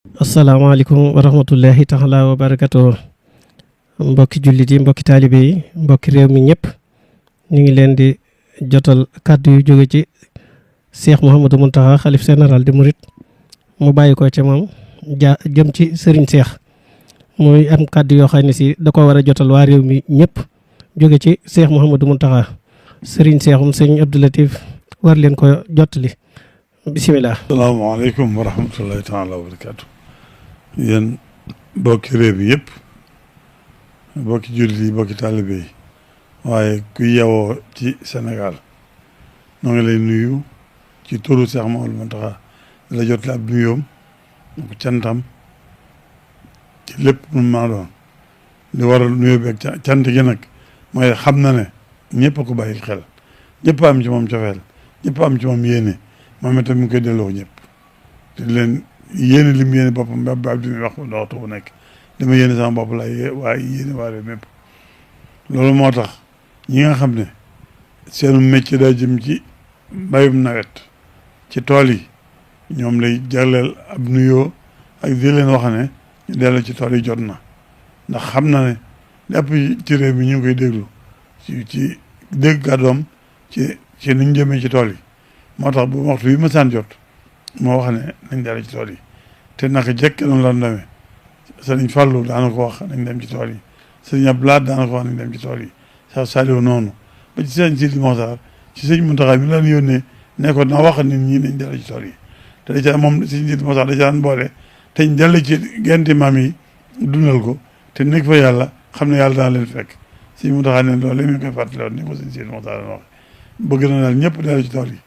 asalaamaaleykum wa rahmatullahi taala wa barakatuh mbokki jullit yi mbokki taalibe yi mbokki réew mi ñëpp ñu ngi leen di jotal kàddu yu jóge ci Cheikh Mouhamadou Mountakha xalif général di murit mu bàyyi ko ci moom jëm ci Serigne Cheikh muy am kàddu yoo xam ne si da ko war a jotal waa réew mi ñëpp jóge ci Cheikh Mouhamadou Mountakha Serigne Cheikhum Serigne Abdou Latif war leen ko jottali bisimilah. asalaamaaleykum wa rahmatullahi taala wa barakatu yéen bokki réew mi yëpp bokki jullit yi bokki taalibe yi waaye ku yewoo ci Sénégal noo ngi lay nuyu ci turu Cheikh Mouhamadou Mountakha di la jotale ab nuyoom ko cantam ci lépp nu maa doon li waral nuyoo bi ak cant gi nag mooy xam na ne ñëpp a ko bàyyil xel ñëpp am ci moom cofeel ñëpp am ci moom yéene moom itam mi ngi koy delloo ñëpp te leen yéene li mu yéene boppam ba bi muy wax waxtu bu nekk li ma yéene sama bopp la waaye yéene waa réew mépp loolu moo tax ñi nga xam ne seenu métier daa jëm ci mbayum nawet ci tool yi ñoom lay jagleel ab nuyoo ak di leen wax ne ñu dellu ci tool yi jot na ndax xam na ne lépp ci réew mi ñu ngi koy déglu ci dégg kàddoom ci ni ñu jëmee ci tool yi moo tax bu waxtu bi ma saan jot moo wax ne nañ dellu ci tool yi te naka jekk noonu la demee sëriñ Fallou daana ko wax nañ dem ci tool yi sëriñ Abdoulaye daana ko wax nañ dem ci tool yi Cheikh Saliou noonu ba ci sëriñ Sidi Mokhtar ci sëriñ Mountakha mi leen yónnee ne ko na wax nit ñi nañ dellu ci tool yi te da ca moom sëriñ Sidi Mokhtar da ca daan boole te ñu dellu ci genti maam yi dundal ko te nekk fa yàlla xam ne yàlla daa leen fekk sëriñ Mountakha ne loolu mi ngi koy fàttali woon ni ko sëriñ Sidi Mokhtar wax bëgg na daal ñëpp dellu ci tool yi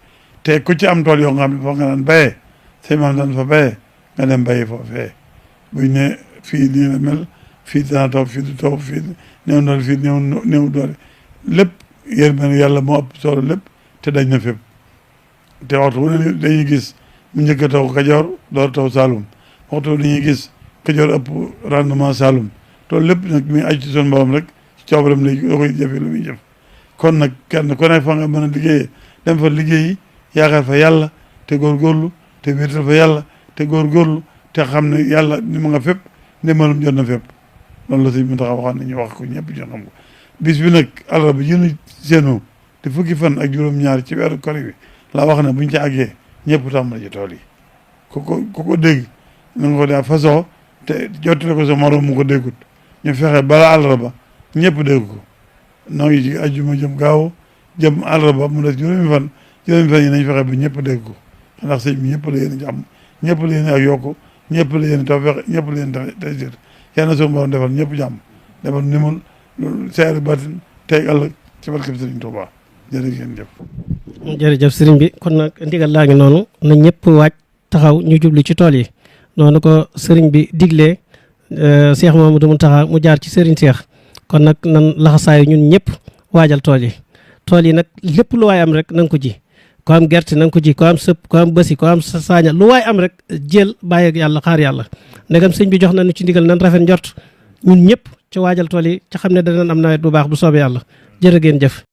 te ku ci am tool yoo nga xam ne foo nga daan béyee say maam daan fa béyee nga dem béyi foofee buñ ne fii nii la mel fii dana taw fii du taw fii néew doole fii néew doole lépp yërmande yàlla moo ëpp solo lépp te dañ na fépp te waxtu wu ne dañuy gis mu njëkk a taw Kajoor door taw Saalum waxtu dañuy gis Kajoor ëpp rendement Saalum loolu lépp nag mi aju ci son borom rek ci coobaram lay da koy jëfe lu muy jëf kon nag kenn ku ne fa nga mën a liggéeyee dem fa liggéeyi yaakaar fa yàlla te góorgóorlu te wéetal fa yàlla te góorgóorlu te xam ne yàlla ni ma nga fépp ndimbalum jot na fépp loolu la sëñ Mountakha waxoon nañu wax ko ñëpp ñu xam ko bis bi nag àllarba jënd seenu te fukki fan ak juróom-ñaar ci weeru kori bi laa wax ne buñ ci àggee ñëpp tàmbali ci tool yi ku ko dégg na nga ko daa fasoo te jottale ko sa morom mu ko déggut ñu fexe bala àllarba ñëpp dégg ko noo ngi ci ajjuma jëm gaaw jëm àllarba mu des juróomi fan yi nañ fexe ba ñëpp dégg ko ndax sëñ bi ñëpp la yéen jàmm ñëpp la yéen ak yokku ñëpp la yéen taw fexe ñëpp la yéen tey jër yal na suñu borom defal ñëpp jàmm defal nimul seeri batin tey ëllëg ci barke Sëriñ Tuubaa jërëjëf sëriñ bi kon nag ndigal laa ngi noonu na ñëpp waaj taxaw ñu jublu ci tool yi noonu ko sëriñ bi diglee Cheikh Mouhamadou Mountakha mu jaar ci sëriñ Cheikh kon nag nan laxasaayu ñun ñëpp waajal tool yi nag lépp lu waay am rek na nga ko ji ko am gerte na nga ko ji ko am sëpp ko am bësi ko am saaña lu waay am rek jël bàyyi ak yàlla xaar yàlla ndegam sëñ bi jox nañu ci ndigal nan rafet njort ñun ñëpp ci waajal tool yi ci xam ne danañ am nawet bu baax bu soobee yàlla jërë ngeen jëf